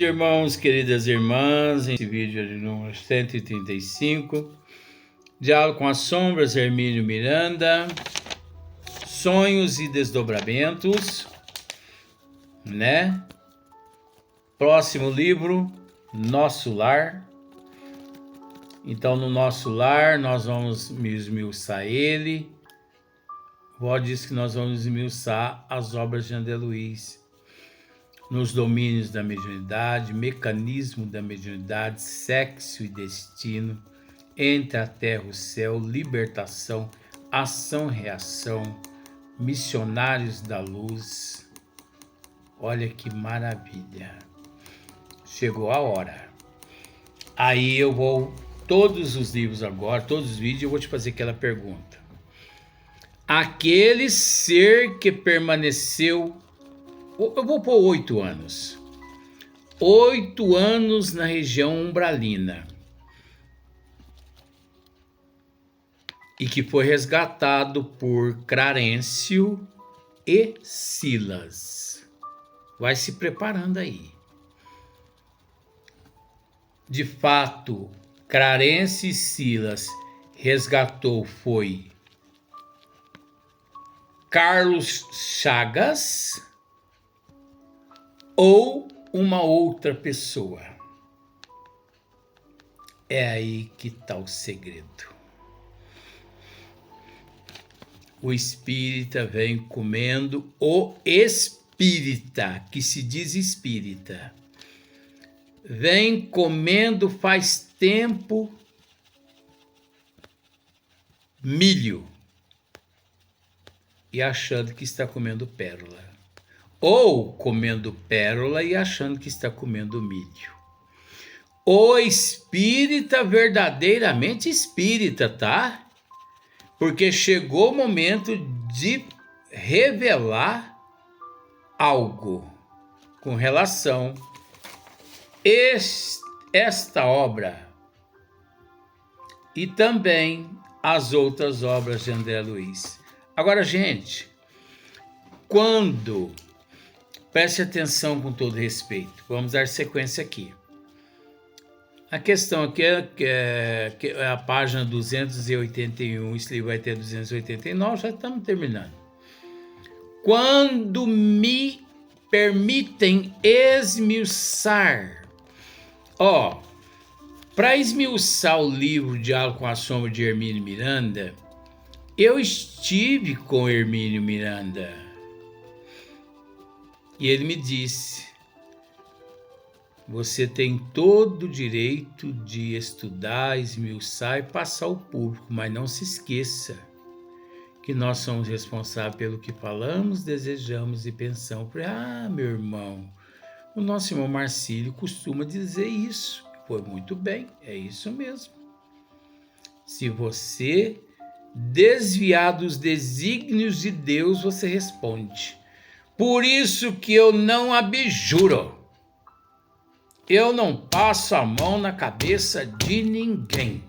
Irmãos, queridas irmãs, esse vídeo é de número 135, Diálogo com as Sombras, Hermínio Miranda, Sonhos e Desdobramentos, né? Próximo livro, Nosso Lar. Então, no nosso lar, nós vamos esmiuçar ele. Vó diz que nós vamos esmiuçar as obras de André Luiz. Nos domínios da mediunidade, mecanismo da mediunidade, sexo e destino, entre a terra e o céu, libertação, ação-reação, missionários da luz. Olha que maravilha! Chegou a hora. Aí eu vou, todos os livros agora, todos os vídeos, eu vou te fazer aquela pergunta. Aquele ser que permaneceu, eu vou pôr 8 anos. 8 anos na região umbralina. E que foi resgatado por Clarencio e Silas. Vai se preparando aí. De fato, Clarencio e Silas resgatou foi Carlos Chagas ou uma outra pessoa? É aí que está o segredo. O espírita vem comendo, o espírita, que se diz espírita, vem comendo faz tempo milho e achando que está comendo pérola. Ou comendo pérola e achando que está comendo milho. O espírita verdadeiramente espírita, tá? Porque chegou o momento de revelar algo com relação a esta obra e também as outras obras de André Luiz. Agora, gente, preste atenção com todo respeito, vamos dar sequência aqui. A questão aqui é a página 281, esse livro vai ter 289, já estamos terminando. Quando me permitem esmiuçar, para esmiuçar o livro Diálogo com a Sombra de Hermínio Miranda, eu estive com Hermínio Miranda e ele me disse: você tem todo o direito de estudar, esmiuçar e passar ao público, mas não se esqueça que nós somos responsáveis pelo que falamos, desejamos e pensamos. Meu irmão, o nosso irmão Marcílio costuma dizer isso. Foi muito bem, é isso mesmo. Se você desviar dos desígnios de Deus, você responde. Por isso que eu não abjuro. Eu não passo a mão na cabeça de ninguém.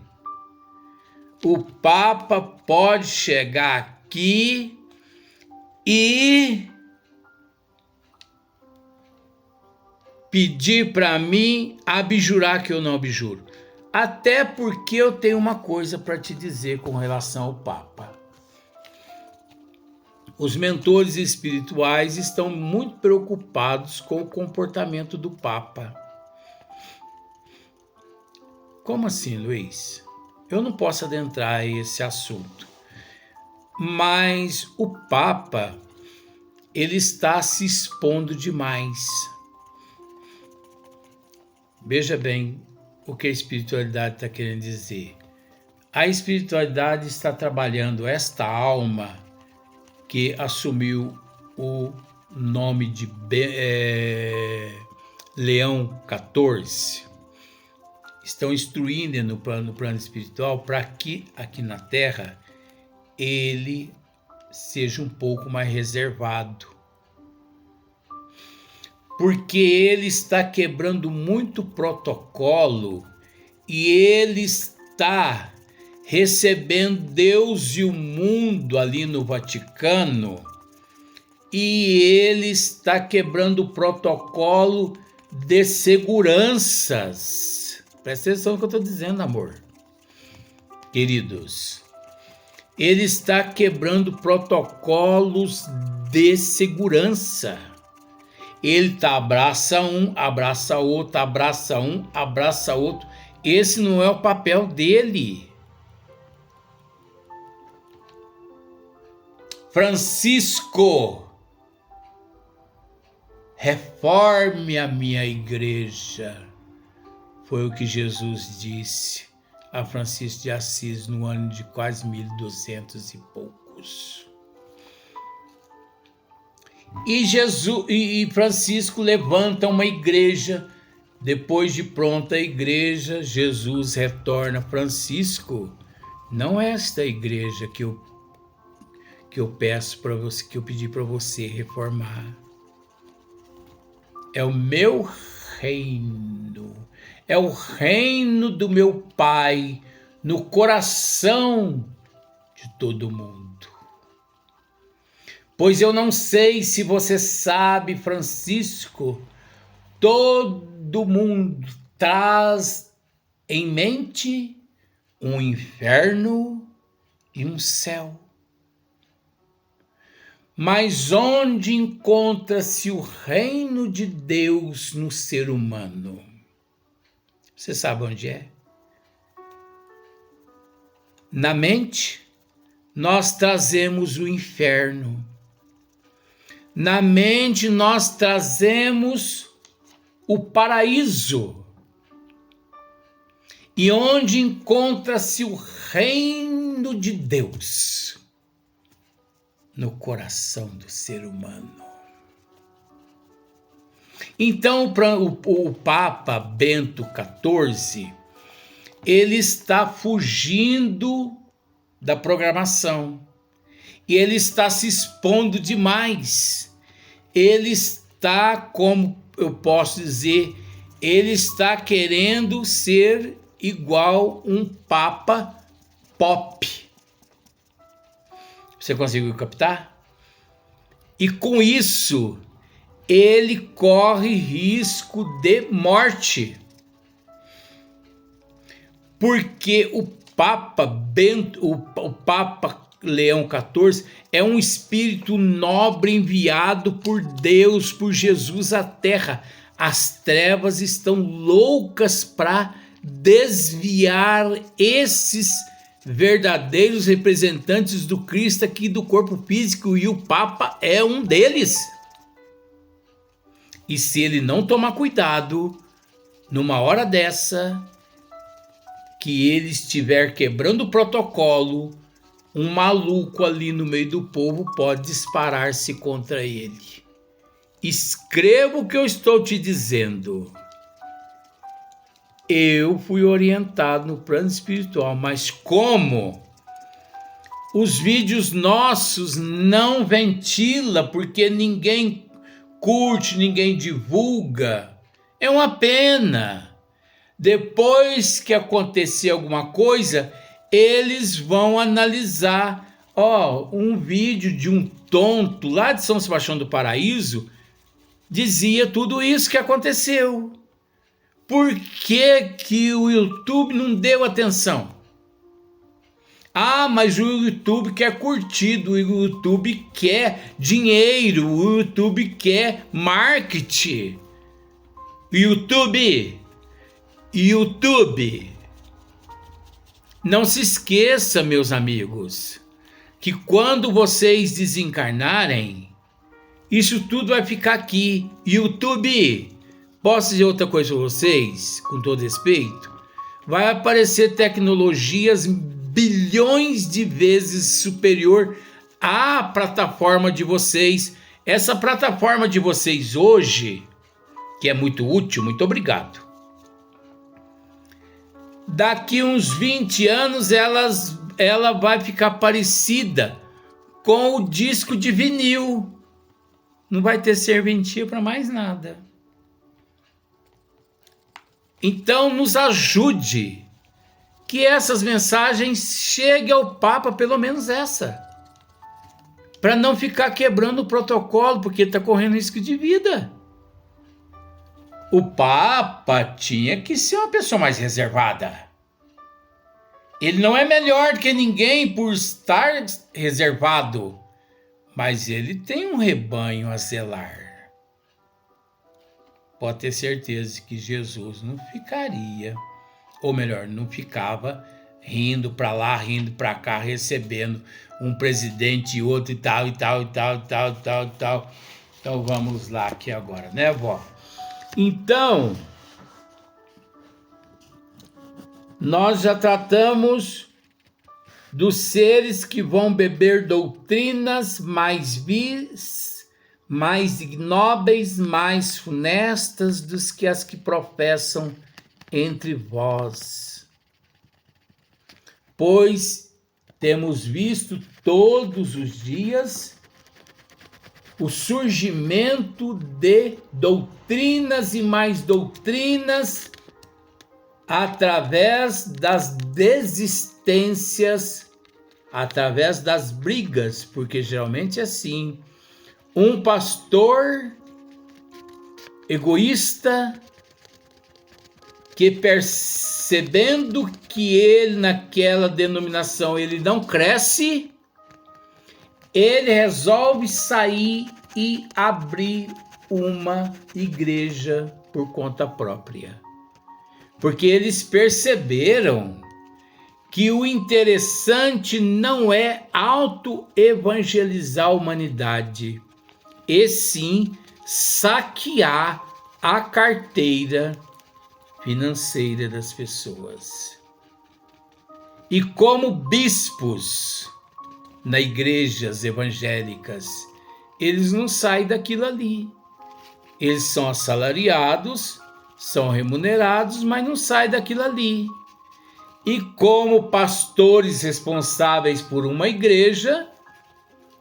O Papa pode chegar aqui e pedir para mim abjurar que eu não abjuro. Até porque eu tenho uma coisa para te dizer com relação ao Papa. Os mentores espirituais estão muito preocupados com o comportamento do Papa. Como assim, Luiz? Eu não posso adentrar esse assunto. Mas o Papa, ele está se expondo demais. Veja bem o que a espiritualidade está querendo dizer. A espiritualidade está trabalhando esta alma que assumiu o nome de Leão XIV. Estão instruindo no plano espiritual para que aqui na Terra ele seja um pouco mais reservado. Porque ele está quebrando muito protocolo e ele está recebendo Deus e o mundo ali no Vaticano e ele está quebrando o protocolo de seguranças. Presta atenção no que eu estou dizendo, amor. Queridos, ele está quebrando protocolos de segurança. Ele abraça um, abraça outro, abraça um, abraça outro. Esse não é o papel dele. Francisco, reforme a minha igreja. Foi o que Jesus disse a Francisco de Assis no ano de quase 1200 e poucos. E Francisco levanta uma igreja. Depois de pronta a igreja, Jesus retorna. Francisco, não é esta igreja que eu peço para você, que eu pedi para você reformar. É o meu reino. É o reino do meu Pai no coração de todo mundo. Pois eu não sei se você sabe, Francisco, todo mundo traz em mente um inferno e um céu. Mas onde encontra-se o reino de Deus no ser humano? Você sabe onde é? Na mente, nós trazemos o inferno. Na mente, nós trazemos o paraíso. E onde encontra-se o reino de Deus? No coração do ser humano. Então, o Papa Bento XIV, ele está fugindo da programação. E ele está se expondo demais. Ele está, como eu posso dizer, ele está querendo ser igual um Papa pop. Você conseguiu captar? E com isso, ele corre risco de morte. Porque o Papa Leão XIV é um espírito nobre enviado por Deus, por Jesus à Terra. As trevas estão loucas para desviar esses verdadeiros representantes do Cristo aqui do corpo físico, e o Papa é um deles. E se ele não tomar cuidado, numa hora dessa, que ele estiver quebrando o protocolo, um maluco ali no meio do povo pode disparar-se contra ele. Escreva o que eu estou te dizendo. Eu fui orientado no plano espiritual, mas como os vídeos nossos não ventila, porque ninguém curte, ninguém divulga, é uma pena. Depois que acontecer alguma coisa, eles vão analisar. Um vídeo de um tonto lá de São Sebastião do Paraíso dizia tudo isso que aconteceu. Por que o YouTube não deu atenção? Mas o YouTube quer curtido, o YouTube quer dinheiro, o YouTube quer marketing. YouTube, não se esqueça, meus amigos, que quando vocês desencarnarem, isso tudo vai ficar aqui. YouTube, posso dizer outra coisa para vocês, com todo respeito? Vai aparecer tecnologias bilhões de vezes superior à plataforma de vocês. Essa plataforma de vocês hoje, que é muito útil, muito obrigado. Daqui uns 20 anos ela vai ficar parecida com o disco de vinil. Não vai ter serventia para mais nada. Então nos ajude que essas mensagens cheguem ao Papa, pelo menos essa, para não ficar quebrando o protocolo, porque está correndo risco de vida. O Papa tinha que ser uma pessoa mais reservada. Ele não é melhor que ninguém por estar reservado, mas ele tem um rebanho a zelar. Pode ter certeza que Jesus não ficaria, ou melhor, não ficava rindo para lá, rindo para cá, recebendo um presidente e outro e tal, e tal, e tal, e tal, e tal, e tal. Então vamos lá aqui agora, né, vó? Então, nós já tratamos dos seres que vão beber doutrinas mais vis, mais ignóbeis, mais funestas dos que as que professam entre vós. Pois temos visto todos os dias o surgimento de doutrinas e mais doutrinas através das desistências, através das brigas, porque geralmente é assim. Um pastor egoísta que, percebendo que ele naquela denominação ele não cresce, ele resolve sair e abrir uma igreja por conta própria. Porque eles perceberam que o interessante não é auto-evangelizar a humanidade, e sim saquear a carteira financeira das pessoas. E como bispos nas igrejas evangélicas, eles não saem daquilo ali. Eles são assalariados, são remunerados, mas não saem daquilo ali. E como pastores responsáveis por uma igreja,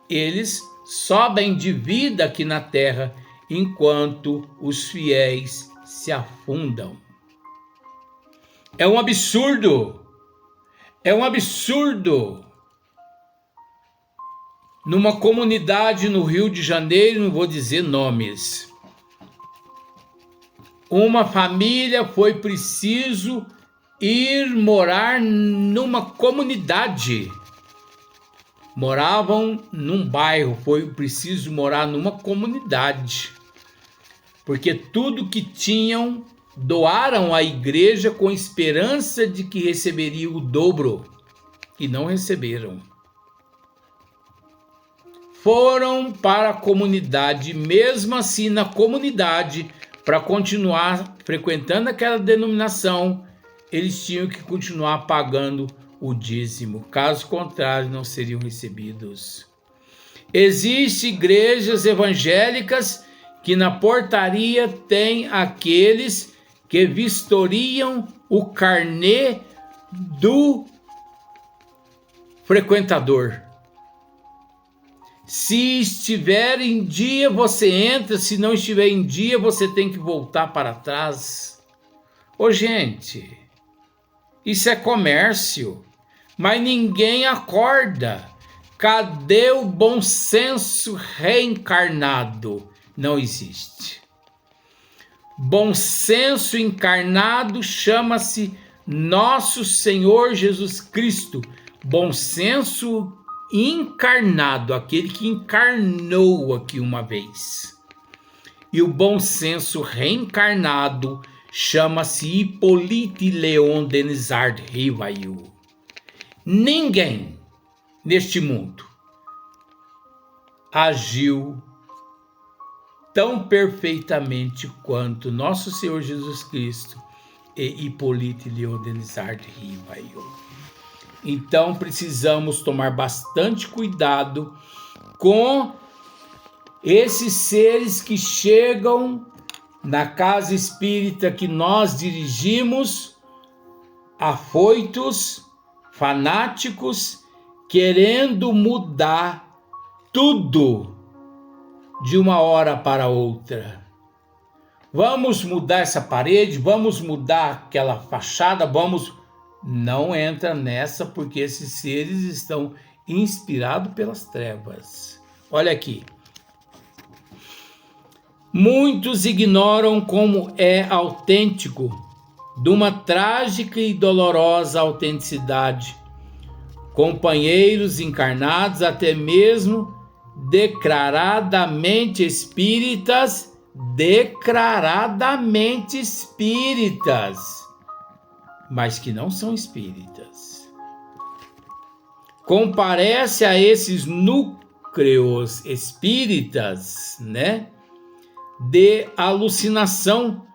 eles sobem de vida aqui na terra, enquanto os fiéis se afundam. É um absurdo! É um absurdo! Numa comunidade no Rio de Janeiro, não vou dizer nomes, uma família foi preciso ir morar numa comunidade. Moravam num bairro, foi preciso morar numa comunidade. Porque tudo que tinham doaram à igreja com esperança de que receberiam o dobro. E não receberam. Foram para a comunidade, mesmo assim na comunidade, para continuar frequentando aquela denominação, eles tinham que continuar pagando o dízimo. Caso contrário, não seriam recebidos. Existem igrejas evangélicas que na portaria tem aqueles que vistoriam o carnê do frequentador. Se estiver em dia, você entra. Se não estiver em dia, você tem que voltar para trás. Ô, gente, isso é comércio, mas ninguém acorda. Cadê o bom senso reencarnado? Não existe. Bom senso encarnado chama-se Nosso Senhor Jesus Cristo. Bom senso encarnado, aquele que encarnou aqui uma vez. E o bom senso reencarnado chama-se Hippolyte Léon Denisard Rivail. Ninguém neste mundo agiu tão perfeitamente quanto Nosso Senhor Jesus Cristo e Hippolyte Léon Denisard Rivail. Então precisamos tomar bastante cuidado com esses seres que chegam na casa espírita que nós dirigimos, afoitos, fanáticos, querendo mudar tudo de uma hora para outra. Vamos mudar essa parede, vamos mudar aquela fachada, Não entra nessa, porque esses seres estão inspirados pelas trevas. Olha aqui. Muitos ignoram como é autêntico, de uma trágica e dolorosa autenticidade. Companheiros encarnados, até mesmo declaradamente espíritas, mas que não são espíritas. Comparece a esses núcleos espíritas, de alucinação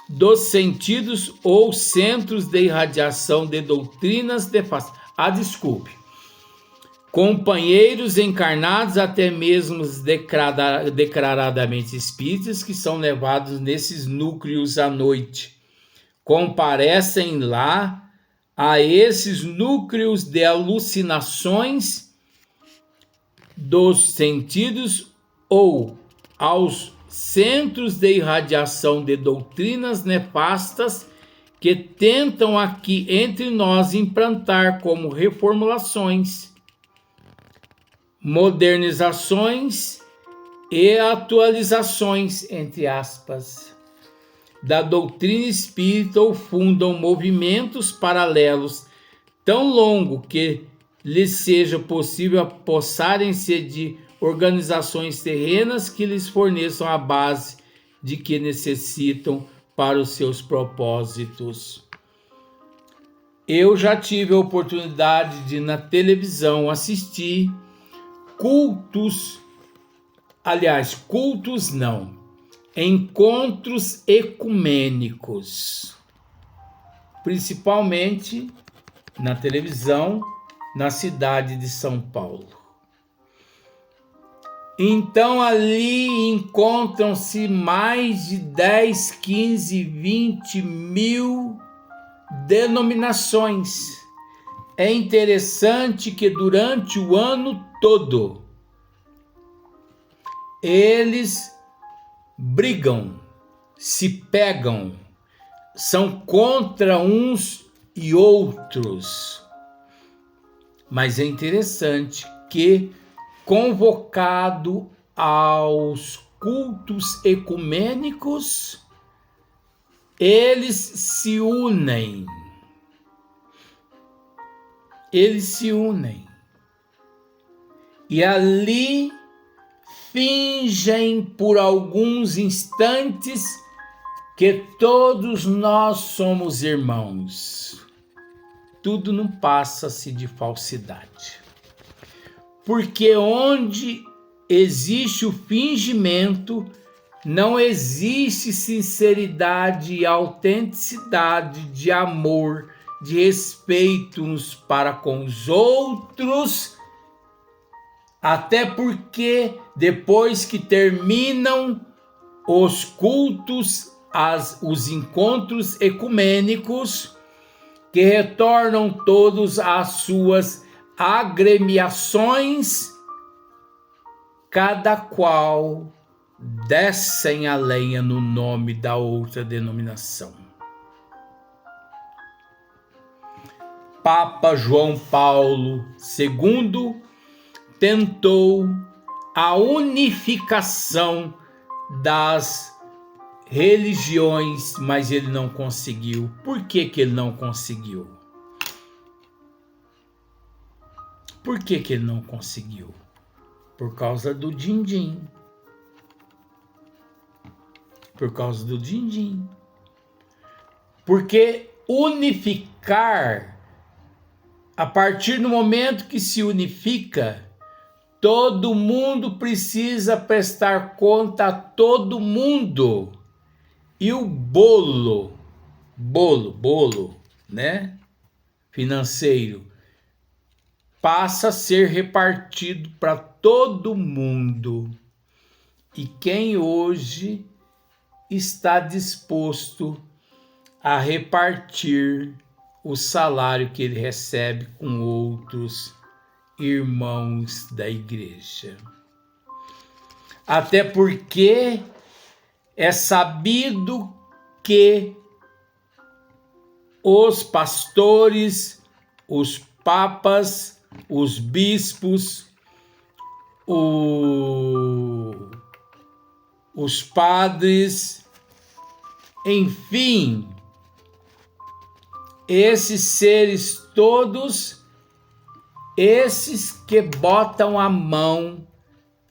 dos sentidos ou centros de irradiação de doutrinas nefastas. Desculpe. Companheiros encarnados, até mesmo declaradamente espíritas, que são levados nesses núcleos à noite. Comparecem lá a esses núcleos de alucinações dos sentidos ou aos centros de irradiação de doutrinas nefastas que tentam aqui entre nós implantar como reformulações, modernizações e atualizações, entre aspas, da doutrina espírita, ou fundam movimentos paralelos tão longos que lhes seja possível apossarem-se de organizações terrenas que lhes forneçam a base de que necessitam para os seus propósitos. Eu já tive a oportunidade de, na televisão, assistir encontros ecumênicos, principalmente na televisão, na cidade de São Paulo. Então ali encontram-se mais de 10, 15, 20 mil denominações. É interessante que durante o ano todo eles brigam, se pegam, são contra uns e outros. Mas é interessante que, convocado aos cultos ecumênicos, eles se unem. E ali fingem por alguns instantes que todos nós somos irmãos. Tudo não passa-se de falsidade. Porque onde existe o fingimento, não existe sinceridade e autenticidade de amor, de respeito uns para com os outros, até porque depois que terminam os cultos, os encontros ecumênicos, que retornam todos às suas agremiações, cada qual descem a lenha no nome da outra denominação. Papa João Paulo II tentou a unificação das religiões, mas ele não conseguiu. Por que que ele não conseguiu? Por que que ele não conseguiu? Por causa do din-din. Por causa do din-din. Porque unificar, a partir do momento que se unifica, todo mundo precisa prestar conta a todo mundo. E o bolo, financeiro, passa a ser repartido para todo mundo. E quem hoje está disposto a repartir o salário que ele recebe com outros irmãos da igreja? Até porque é sabido que os pastores, os papas, os bispos, os padres, enfim, esses seres todos, esses que botam a mão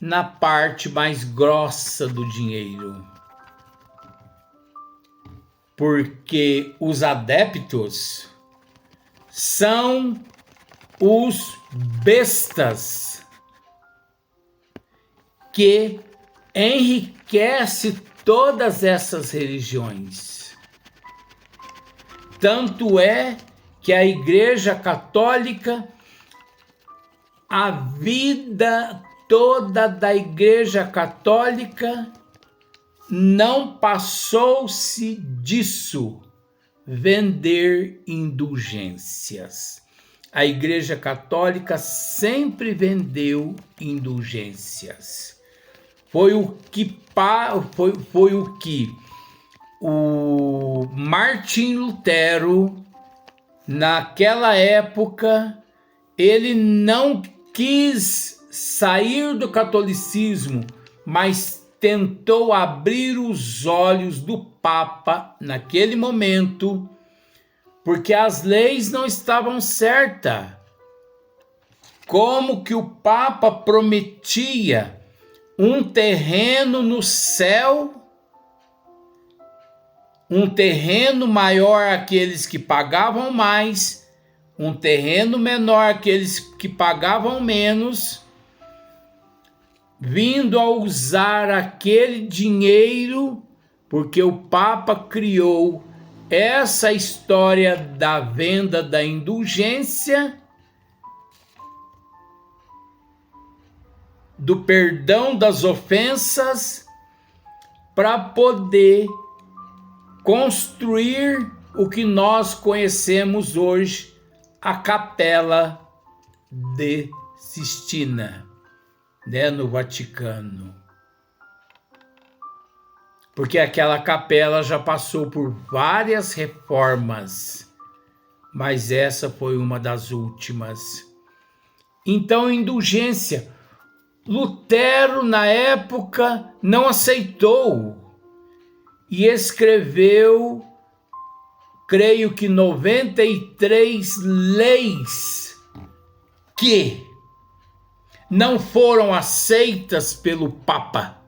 na parte mais grossa do dinheiro. Porque os adeptos são os bestas que enriquecem todas essas religiões. Tanto é que a Igreja Católica, a vida toda da Igreja Católica não passou-se disso, vender indulgências. A Igreja Católica sempre vendeu indulgências. Foi o que o Martim Lutero, naquela época, ele não quis sair do catolicismo, mas tentou abrir os olhos do Papa naquele momento, porque as leis não estavam certas. Como que o Papa prometia um terreno no céu, um terreno maior àqueles que pagavam mais, um terreno menor àqueles que pagavam menos, vindo a usar aquele dinheiro, porque o Papa criou essa história da venda da indulgência, do perdão das ofensas, para poder construir o que nós conhecemos hoje, a Capela de Sistina, no Vaticano. Porque aquela capela já passou por várias reformas, mas essa foi uma das últimas. Então, indulgência. Lutero, na época, não aceitou e escreveu, creio que 93 leis que não foram aceitas pelo Papa.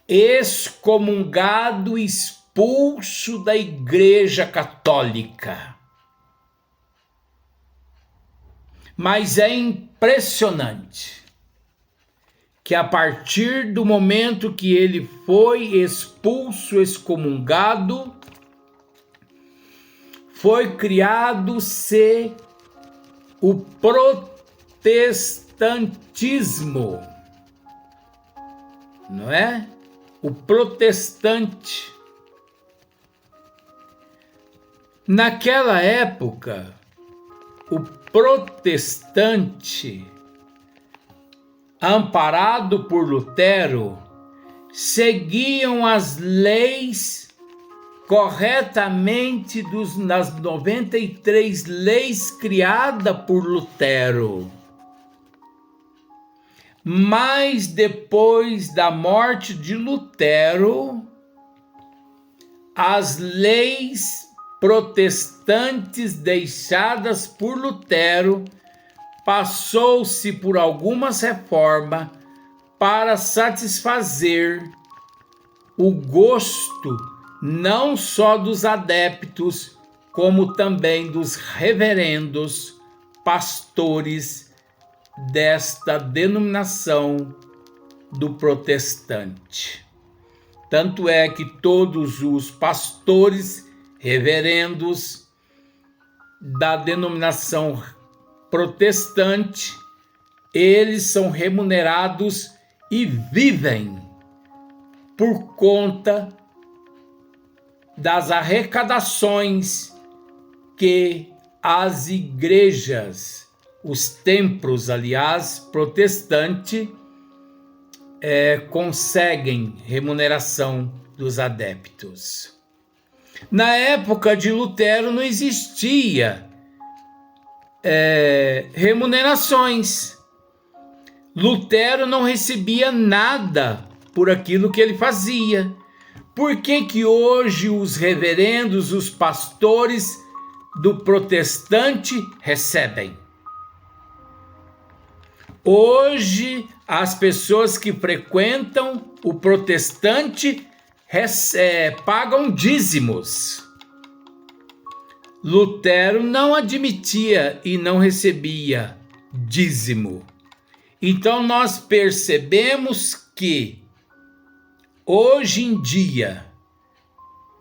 Excomungado, expulso da Igreja Católica. Mas é impressionante que a partir do momento que ele foi expulso, excomungado, foi criado-se o protestantismo, não é? O protestante. Naquela época, o protestante, amparado por Lutero, seguiam as leis corretamente das 93 leis criadas por Lutero. Mas depois da morte de Lutero, as leis protestantes deixadas por Lutero passou-se por algumas reformas para satisfazer o gosto não só dos adeptos, como também dos reverendos pastores desta denominação do protestante. Tanto é que todos os pastores reverendos da denominação protestante, eles são remunerados e vivem por conta das arrecadações que as igrejas, os templos, aliás, protestantes, conseguem remuneração dos adeptos. Na época de Lutero não existia remunerações. Lutero não recebia nada por aquilo que ele fazia. Por que que hoje os reverendos, os pastores do protestante recebem? Hoje, as pessoas que frequentam o protestante pagam dízimos. Lutero não admitia e não recebia dízimo. Então, nós percebemos que, hoje em dia,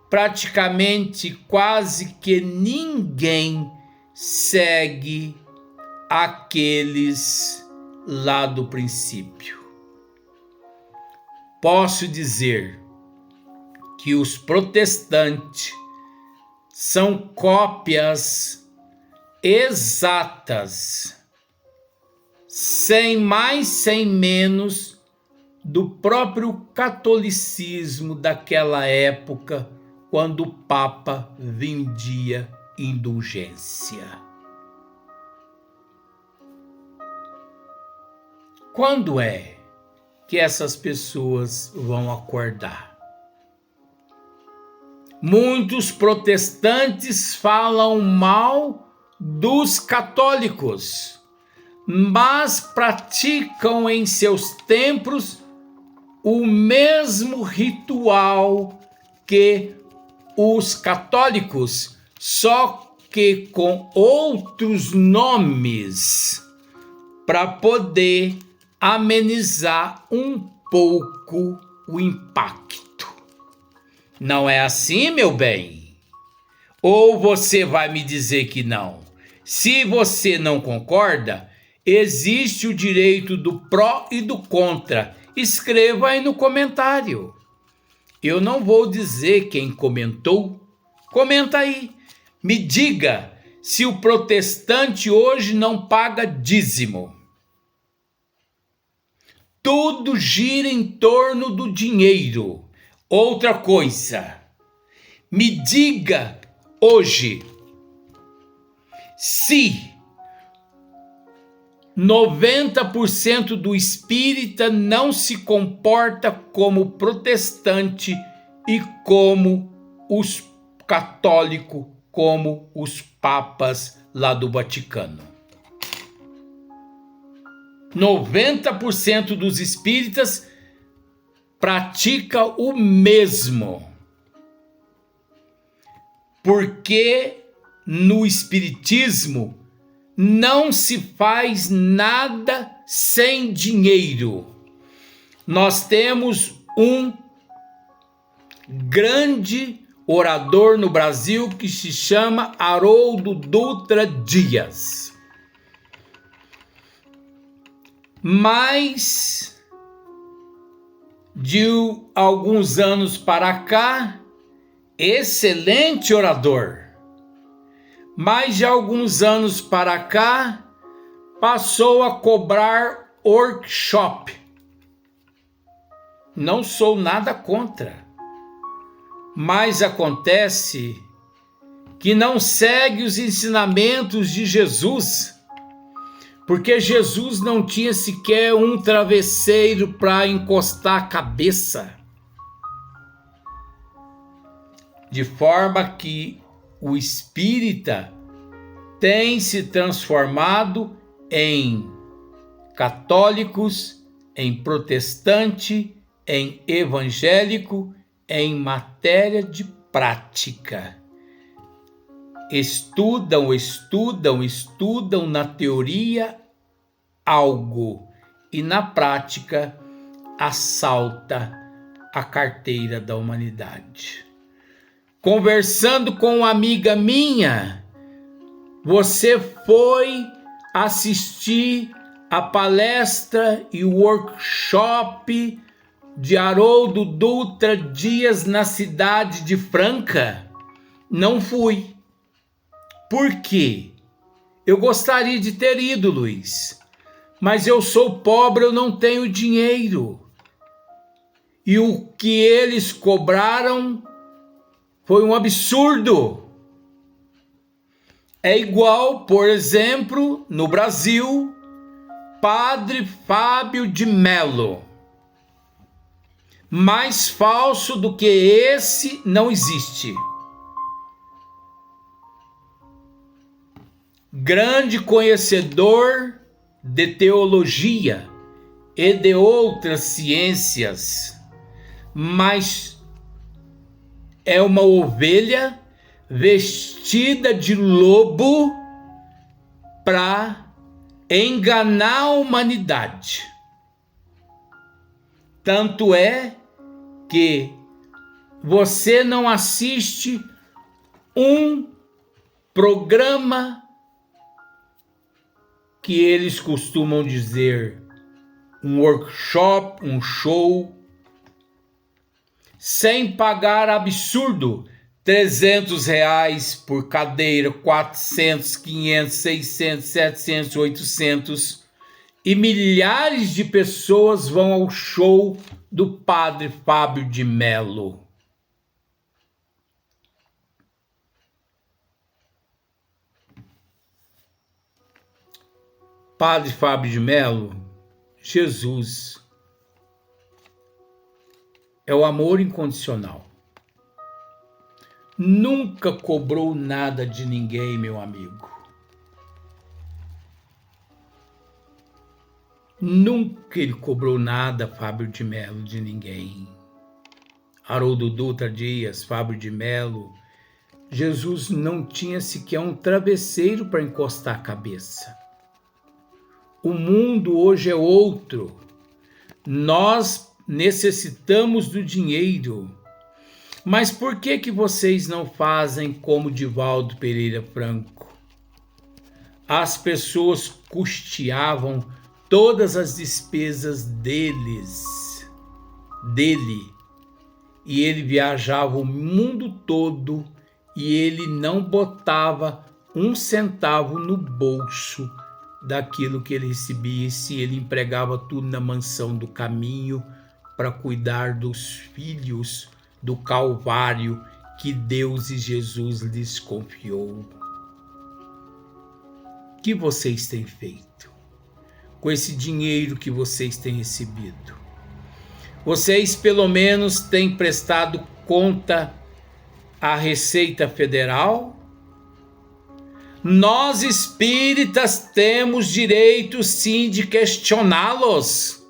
praticamente quase que ninguém segue aqueles lá do princípio. Posso dizer que os protestantes são cópias exatas, sem mais, sem menos, do próprio catolicismo daquela época, quando o Papa vendia indulgência. Quando é que essas pessoas vão acordar? Muitos protestantes falam mal dos católicos, mas praticam em seus templos o mesmo ritual que os católicos, só que com outros nomes, para poder amenizar um pouco o impacto. Não é assim, meu bem? Ou você vai me dizer que não? Se você não concorda, existe o direito do pró e do contra. Escreva aí no comentário. Eu não vou dizer quem comentou. Comenta aí. Me diga se o protestante hoje não paga dízimo. Tudo gira em torno do dinheiro. Outra coisa, me diga hoje se 90% do espírita não se comporta como protestante e como os católicos, como os papas lá do Vaticano. 90% dos espíritas pratica o mesmo. Porque no espiritismo não se faz nada sem dinheiro. Nós temos um grande orador no Brasil que se chama Haroldo Dutra Dias. Mas de alguns anos para cá, excelente orador. Mas de alguns anos para cá, passou a cobrar workshop. Não sou nada contra, mas acontece que não segue os ensinamentos de Jesus, porque Jesus não tinha sequer um travesseiro para encostar a cabeça. De forma que o espírita tem se transformado em católicos, em protestante, em evangélico, em matéria de prática. Estudam na teoria algo e na prática assalta a carteira da humanidade. Conversando com uma amiga minha, você foi assistir a palestra e o workshop de Haroldo Dutra Dias na cidade de Franca? Não fui. Por quê? Eu gostaria de ter ido, Luiz, mas eu sou pobre, eu não tenho dinheiro. E o que eles cobraram foi um absurdo. É igual, por exemplo, no Brasil, Padre Fábio de Mello. mais falso do que esse não existe. Grande conhecedor de teologia e de outras ciências, mas é uma ovelha vestida de lobo para enganar a humanidade. Tanto é que você não assiste um programa que eles costumam dizer, um workshop, um show, sem pagar absurdo, R$300 por cadeira, 400, 500, 600, 700, 800, e milhares de pessoas vão ao show do Padre Fábio de Mello. Padre Fábio de Mello, Jesus é o amor incondicional. Nunca cobrou nada de ninguém, meu amigo. Nunca ele cobrou nada, Fábio de Mello, de ninguém. Haroldo Dutra Dias, Fábio de Mello. Jesus não tinha sequer um travesseiro para encostar a cabeça. O mundo hoje é outro. Nós necessitamos do dinheiro. Mas por que vocês não fazem como Divaldo Pereira Franco? As pessoas custeavam todas as despesas dele. E ele viajava o mundo todo e ele não botava um centavo no bolso daquilo que ele recebia, se ele empregava tudo na mansão do caminho para cuidar dos filhos do Calvário que Deus e Jesus lhes confiou. O que vocês têm feito com esse dinheiro que vocês têm recebido? Vocês pelo menos têm prestado conta à Receita Federal? Nós espíritas temos direito sim de questioná-los.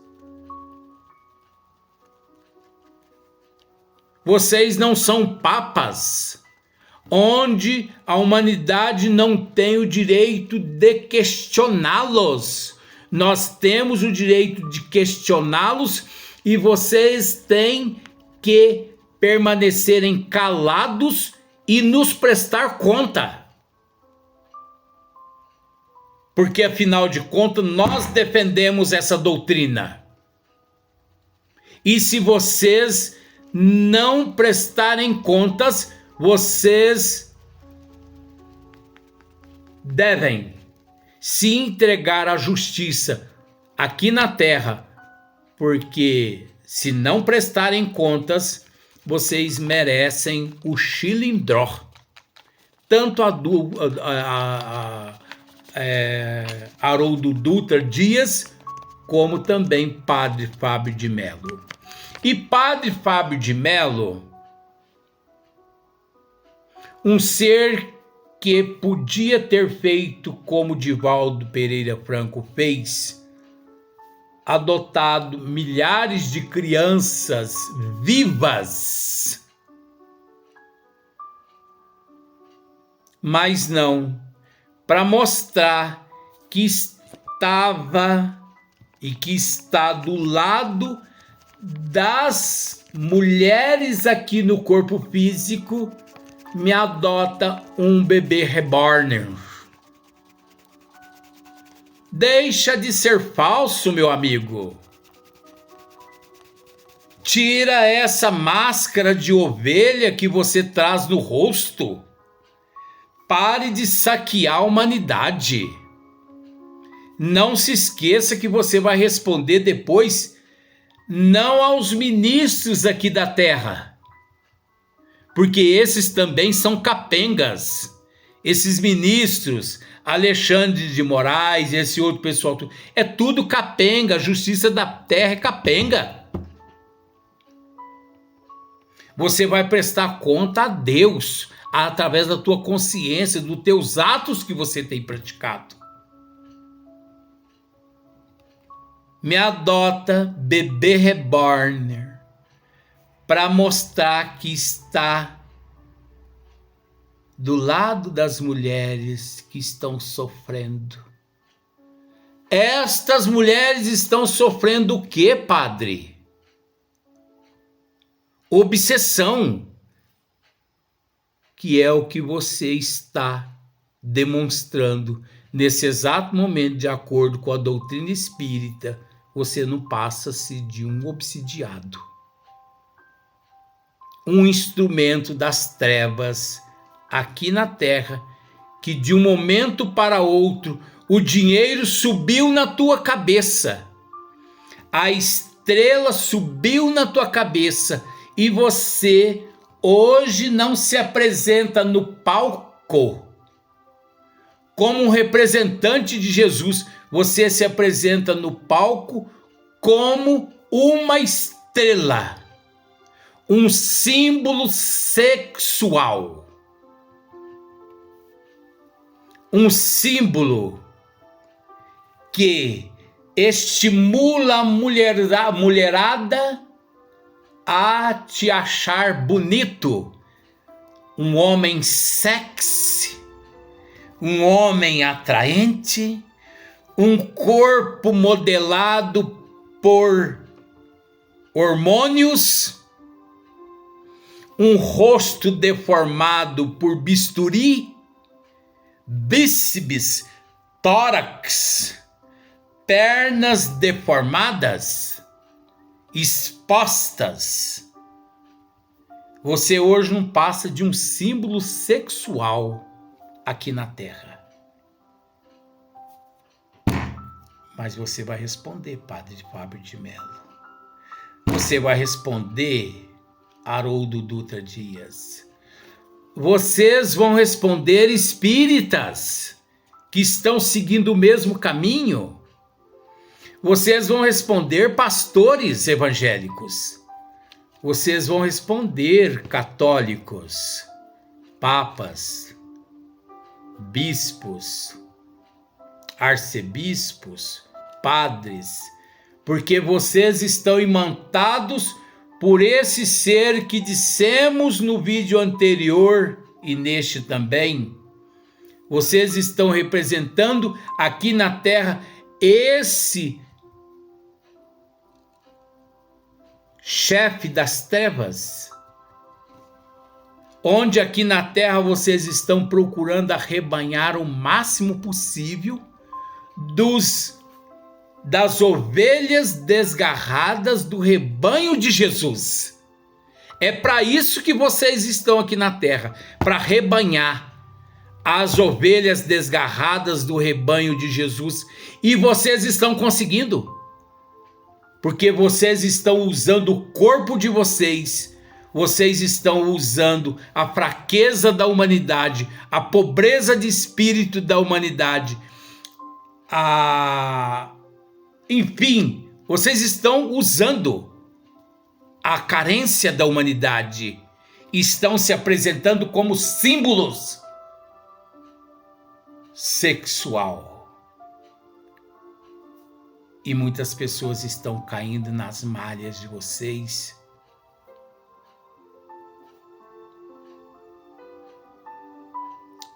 Vocês não são papas, onde a humanidade não tem o direito de questioná-los. Nós temos o direito de questioná-los e vocês têm que permanecerem calados e nos prestar conta. Porque, afinal de contas, nós defendemos essa doutrina. E se vocês não prestarem contas, vocês devem se entregar à justiça aqui na terra, porque se não prestarem contas, vocês merecem o chilindró. Tanto Haroldo Dutra Dias, como também Padre Fábio de Mello. E Padre Fábio de Mello, um ser que podia ter feito como Divaldo Pereira Franco fez, adotado milhares de crianças vivas, mas não, para mostrar que estava e que está do lado das mulheres aqui no corpo físico, me adota um bebê reborn. Deixa de ser falso, meu amigo. Tira essa máscara de ovelha que você traz no rosto. Pare de saquear a humanidade. Não se esqueça que você vai responder depois, não aos ministros aqui da terra, porque esses também são capengas. Esses ministros, Alexandre de Moraes, esse outro pessoal, é tudo capenga. A justiça da terra é capenga. Você vai prestar conta a Deus através da tua consciência, dos teus atos que você tem praticado. Me adota, bebê reborn, para mostrar que está do lado das mulheres que estão sofrendo. Estas mulheres estão sofrendo o quê, padre? Obsessão, que é o que você está demonstrando nesse exato momento, de acordo com a doutrina espírita. Você não passa-se de um obsidiado, um instrumento das trevas aqui na Terra, que de um momento para outro o dinheiro subiu na tua cabeça, a estrela subiu na tua cabeça, e você hoje não se apresenta no palco como um representante de Jesus. Você se apresenta no palco como uma estrela, um símbolo sexual, um símbolo que estimula a mulherada a te achar bonito, um homem sexy, um homem atraente, um corpo modelado por hormônios, um rosto deformado por bisturi, bíceps, tórax, pernas deformadas, expostas. Você hoje não passa de um símbolo sexual aqui na Terra. Mas você vai responder, Padre Fábio de Mello. Você vai responder, Haroldo Dutra Dias. Vocês vão responder, espíritas que estão seguindo o mesmo caminho. Vocês vão responder, pastores evangélicos. Vocês vão responder, católicos, papas, bispos, arcebispos, padres, porque vocês estão imantados por esse ser que dissemos no vídeo anterior e neste também. Vocês estão representando aqui na Terra esse chefe das trevas, onde aqui na Terra vocês estão procurando arrebanhar o máximo possível das ovelhas desgarradas do rebanho de Jesus. É para isso que vocês estão aqui na Terra, para rebanhar as ovelhas desgarradas do rebanho de Jesus, e vocês estão conseguindo, porque vocês estão usando o corpo de vocês, vocês estão usando a fraqueza da humanidade, a pobreza de espírito da humanidade, enfim, vocês estão usando a carência da humanidade, estão se apresentando como símbolos sexual. E muitas pessoas estão caindo nas malhas de vocês.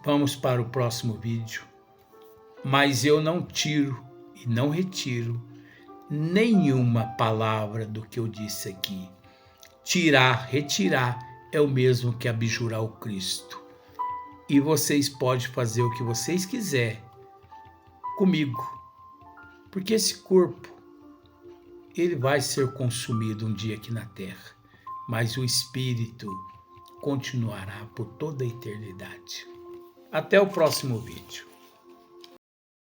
Vamos para o próximo vídeo. Mas eu não tiro e não retiro nenhuma palavra do que eu disse aqui. Tirar, retirar é o mesmo que abjurar o Cristo. E vocês podem fazer o que vocês quiserem comigo. Porque esse corpo, ele vai ser consumido um dia aqui na Terra, mas o espírito continuará por toda a eternidade. Até o próximo vídeo.